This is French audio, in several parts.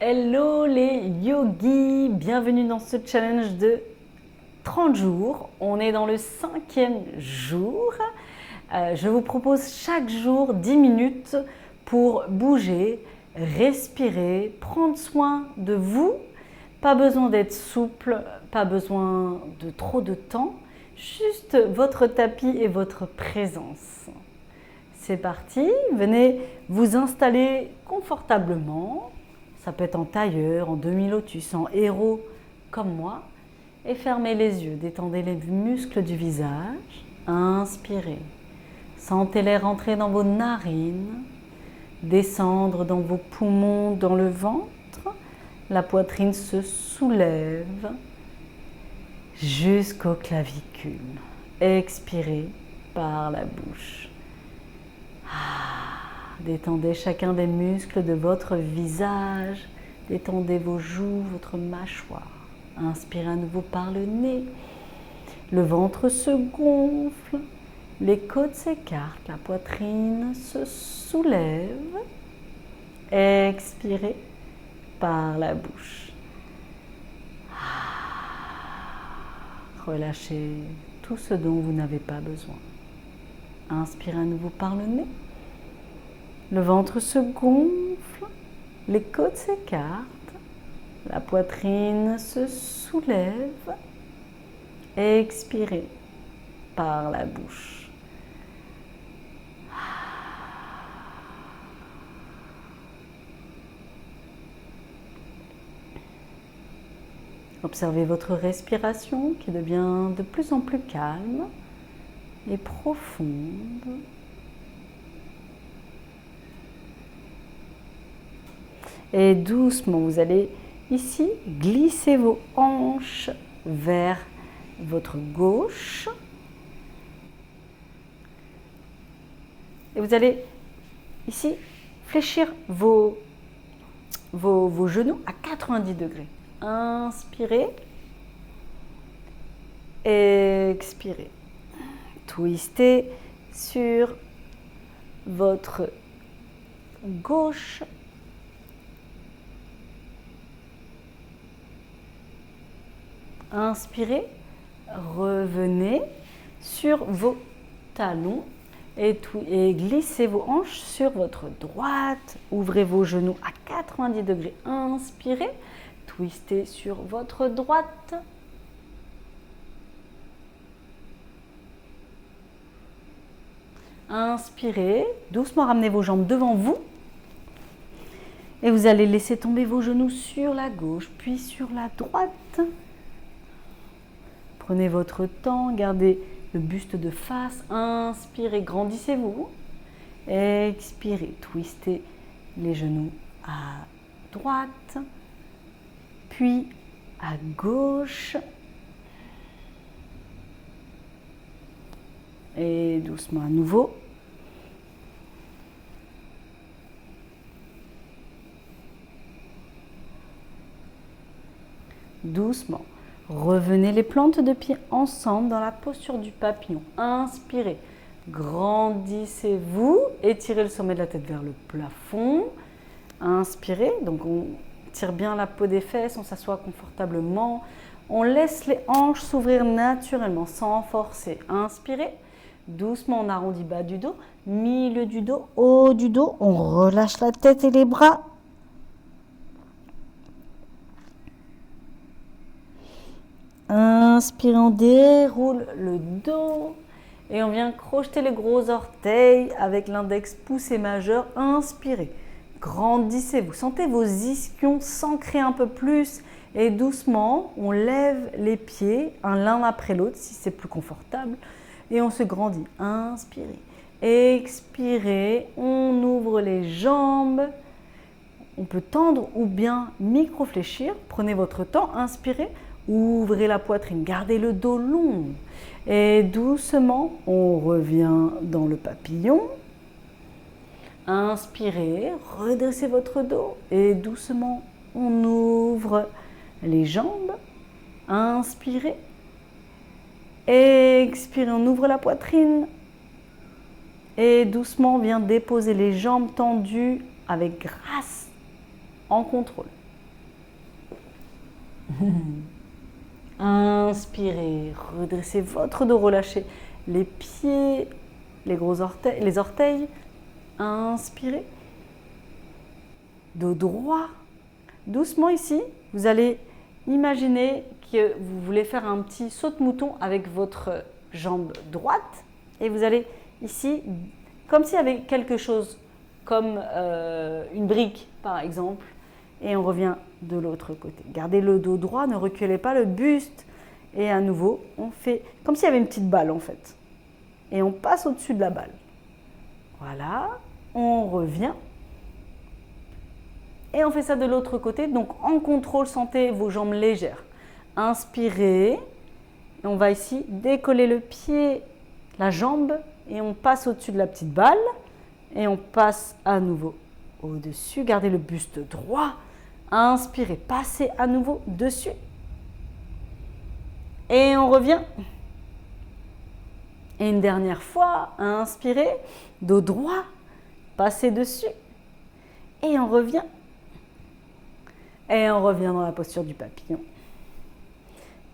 Hello les yogis, bienvenue dans ce challenge de 30 jours. On est dans le 5e jour. Je vous propose chaque jour 10 minutes pour bouger, respirer, prendre soin de vous. Pas besoin d'être souple, pas besoin de trop de temps, juste votre tapis et votre présence. C'est parti, venez vous installer confortablement. Ça peut être en tailleur, en demi-lotus, en héros comme moi. Et fermez les yeux, détendez les muscles du visage. Inspirez. Sentez l'air entrer dans vos narines, descendre dans vos poumons, dans le ventre. La poitrine se soulève jusqu'aux clavicules. Expirez par la bouche. Détendez chacun des muscles de votre visage. Détendez vos joues, votre mâchoire. Inspirez à nouveau par le nez. Le ventre se gonfle. Les côtes s'écartent. La poitrine se soulève. Expirez par la bouche. Relâchez tout ce dont vous n'avez pas besoin. Inspirez à nouveau par le nez. Le ventre se gonfle, les côtes s'écartent, la poitrine se soulève. Expirez par la bouche. Observez votre respiration qui devient de plus en plus calme et profonde. Et doucement, vous allez ici glisser vos hanches vers votre gauche. Et vous allez ici fléchir vos genoux à 90 degrés. Inspirez. Expirez. Twistez sur votre gauche. Inspirez, revenez sur vos talons et glissez vos hanches sur votre droite. Ouvrez vos genoux à 90 degrés. Inspirez, twistez sur votre droite. Inspirez, doucement ramenez vos jambes devant vous. Et vous allez laisser tomber vos genoux sur la gauche, puis sur la droite. Prenez votre temps, gardez le buste de face. Inspirez, grandissez-vous. Expirez, twistez les genoux à droite, puis à gauche. Et doucement à nouveau. Doucement. Revenez les plantes de pied ensemble dans la posture du papillon. Inspirez, grandissez-vous, étirez le sommet de la tête vers le plafond. Inspirez, donc on tire bien la peau des fesses, on s'assoit confortablement. On laisse les hanches s'ouvrir naturellement, sans forcer. Inspirez, doucement on arrondit bas du dos, milieu du dos, haut du dos. On relâche la tête et les bras. Inspirez, on déroule le dos et on vient crocheter les gros orteils avec l'index pouce et majeur. Inspirez, grandissez-vous, sentez vos ischions s'ancrer un peu plus et doucement on lève les pieds l'un après l'autre si c'est plus confortable et on se grandit. Inspirez, expirez, on ouvre les jambes. On peut tendre ou bien micro-fléchir. Prenez votre temps, inspirez. Ouvrez la poitrine, gardez le dos long et doucement on revient dans le papillon. Inspirez, redressez votre dos et doucement on ouvre les jambes. Inspirez, expirez, on ouvre la poitrine et doucement on vient déposer les jambes tendues avec grâce, en contrôle. Inspirez, redressez votre dos, relâchez les pieds, les orteils. Inspirez. Dos droit. Doucement ici, vous allez imaginer que vous voulez faire un petit saut de mouton avec votre jambe droite. Et vous allez ici, comme s'il y avait quelque chose, comme une brique par exemple. Et on revient de l'autre côté. Gardez le dos droit, ne reculez pas le buste. Et à nouveau, on fait comme s'il y avait une petite balle en fait. Et on passe au-dessus de la balle. Voilà, on revient. Et on fait ça de l'autre côté. Donc en contrôle, sentez vos jambes légères. Inspirez. Et on va ici décoller le pied, la jambe. Et on passe au-dessus de la petite balle. Et on passe à nouveau au-dessus. Gardez le buste droit. Inspirez, passez à nouveau dessus. Et on revient. Et une dernière fois, inspirez, dos droit, passez dessus. Et on revient. Et on revient dans la posture du papillon.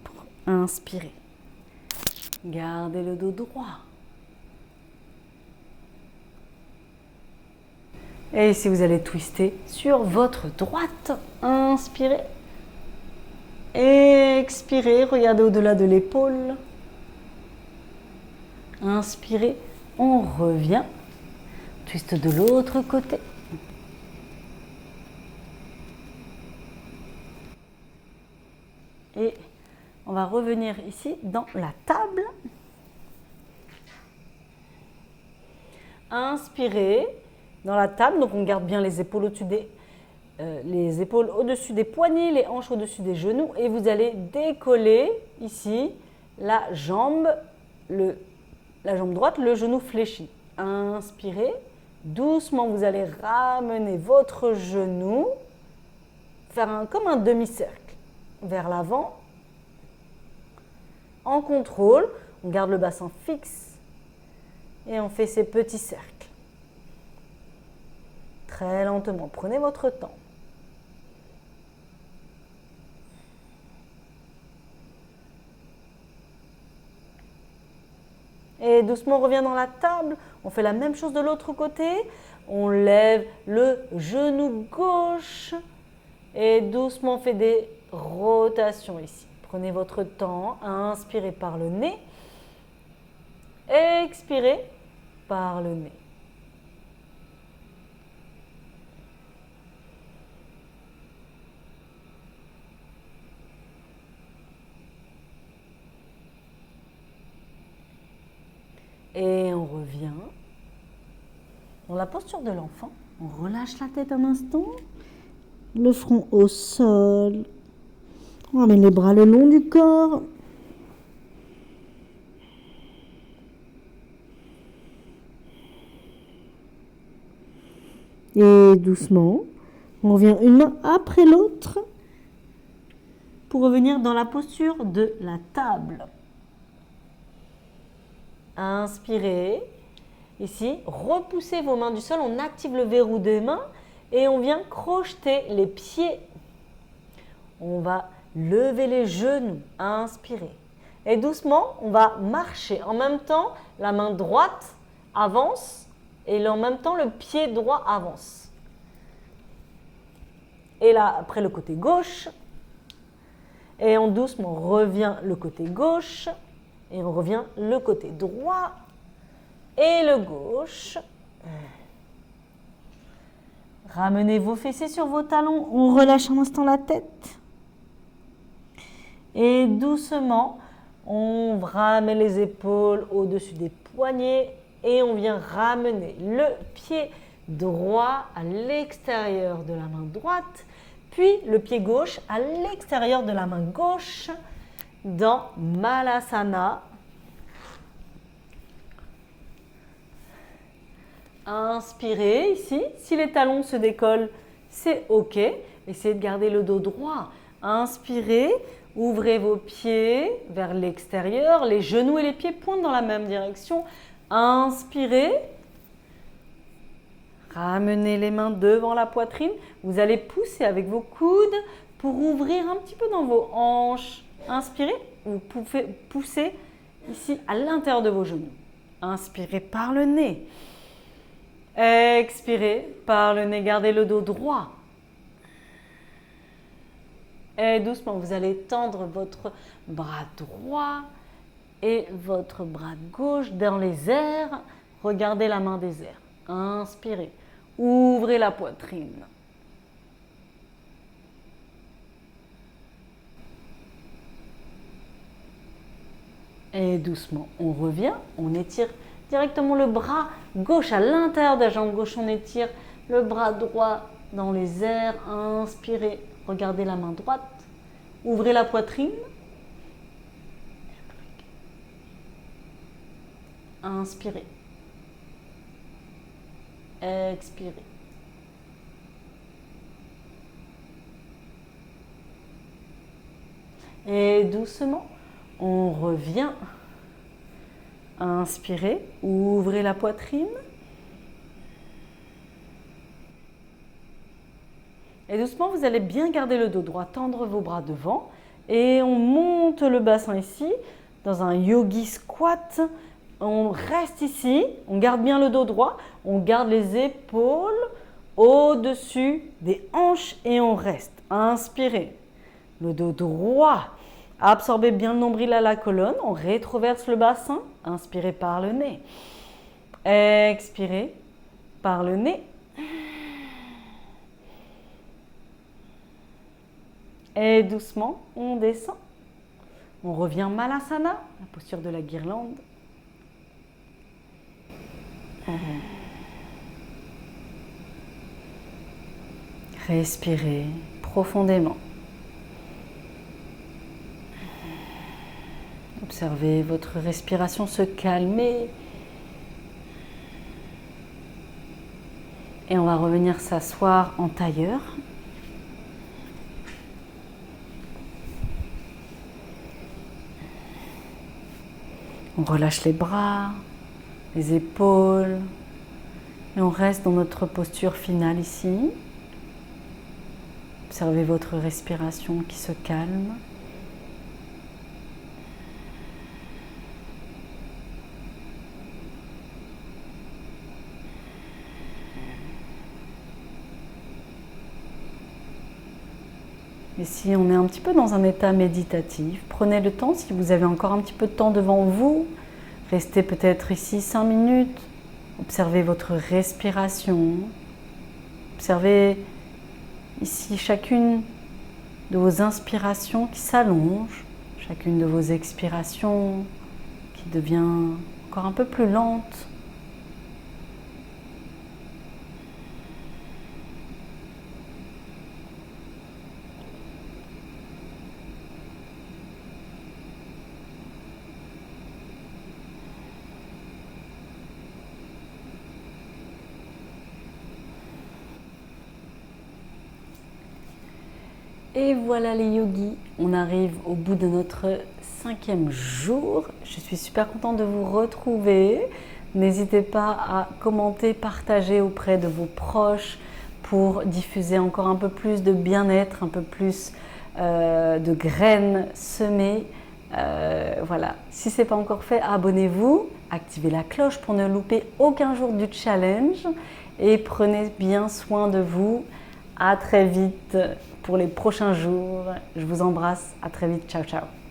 Pour inspirer. Gardez le dos droit. Et ici, vous allez twister sur votre droite. Inspirez. Expirez. Regardez au-delà de l'épaule. Inspirez. On revient. Twist de l'autre côté. Et on va revenir ici dans la table. Inspirez. Dans la table, donc on garde bien les épaules au-dessus au-dessus des poignets, les hanches au-dessus des genoux et vous allez décoller ici la jambe droite, le genou fléchi. Inspirez, doucement vous allez ramener votre genou, faire comme un demi-cercle vers l'avant. En contrôle, on garde le bassin fixe et on fait ces petits cercles. Très lentement, prenez votre temps. Et doucement, on revient dans la table. On fait la même chose de l'autre côté. On lève le genou gauche. Et doucement, on fait des rotations ici. Prenez votre temps. Inspirez par le nez. Expirez par le nez. Et on revient dans la posture de l'enfant. On relâche la tête un instant. Le front au sol. On ramène les bras le long du corps. Et doucement, on revient une main après l'autre pour revenir dans la posture de la table. Inspirez. Ici, repoussez vos mains du sol. On active le verrou des mains et on vient crocheter les pieds. On va lever les genoux. Inspirez. Et doucement, on va marcher. En même temps, la main droite avance et en même temps, le pied droit avance. Et là, après le côté gauche. Et on doucement revient le côté gauche. Et on revient le côté droit et le gauche. Ramenez vos fessiers sur vos talons. On relâche un instant la tête. Et doucement, on ramène les épaules au-dessus des poignets. Et on vient ramener le pied droit à l'extérieur de la main droite. Puis le pied gauche à l'extérieur de la main gauche. Dans Malasana. Inspirez ici. Si les talons se décollent, c'est OK. Essayez de garder le dos droit. Inspirez. Ouvrez vos pieds vers l'extérieur. Les genoux et les pieds pointent dans la même direction. Inspirez. Ramenez les mains devant la poitrine. Vous allez pousser avec vos coudes pour ouvrir un petit peu dans vos hanches. Inspirez, vous pouvez pousser ici à l'intérieur de vos genoux. Inspirez par le nez. Expirez par le nez, gardez le dos droit. Et doucement, vous allez tendre votre bras droit et votre bras gauche dans les airs. Regardez la main des airs. Inspirez. Ouvrez la poitrine. Et doucement, on revient. On étire directement le bras gauche à l'intérieur de la jambe gauche. On étire le bras droit dans les airs. Inspirez. Regardez la main droite. Ouvrez la poitrine. Inspirez. Expirez. Et doucement, on revient. Inspirez, ouvrez la poitrine. Et doucement, vous allez bien garder le dos droit, tendre vos bras devant. Et on monte le bassin ici, dans un yogi squat. On reste ici, on garde bien le dos droit, on garde les épaules au-dessus des hanches et on reste. Inspirez, le dos droit. Absorbez bien le nombril à la colonne, on rétroverse le bassin. Inspirez par le nez. Expirez par le nez. Et doucement, on descend. On revient Malasana, la posture de la guirlande. Respirez profondément. Observez votre respiration se calmer. Et on va revenir s'asseoir en tailleur. On relâche les bras, les épaules. Et on reste dans notre posture finale ici. Observez votre respiration qui se calme. Et si on est un petit peu dans un état méditatif, prenez le temps, si vous avez encore un petit peu de temps devant vous, restez peut-être ici 5 minutes, observez votre respiration, observez ici chacune de vos inspirations qui s'allonge, chacune de vos expirations qui devient encore un peu plus lente. Et voilà les yogis, on arrive au bout de notre 5e jour. Je suis super contente de vous retrouver. N'hésitez pas à commenter, partager auprès de vos proches pour diffuser encore un peu plus de bien-être, un peu plus de graines semées. Voilà, si ce n'est pas encore fait, abonnez-vous, activez la cloche pour ne louper aucun jour du challenge et prenez bien soin de vous. À très vite pour les prochains jours. Je vous embrasse. À très vite. Ciao, ciao.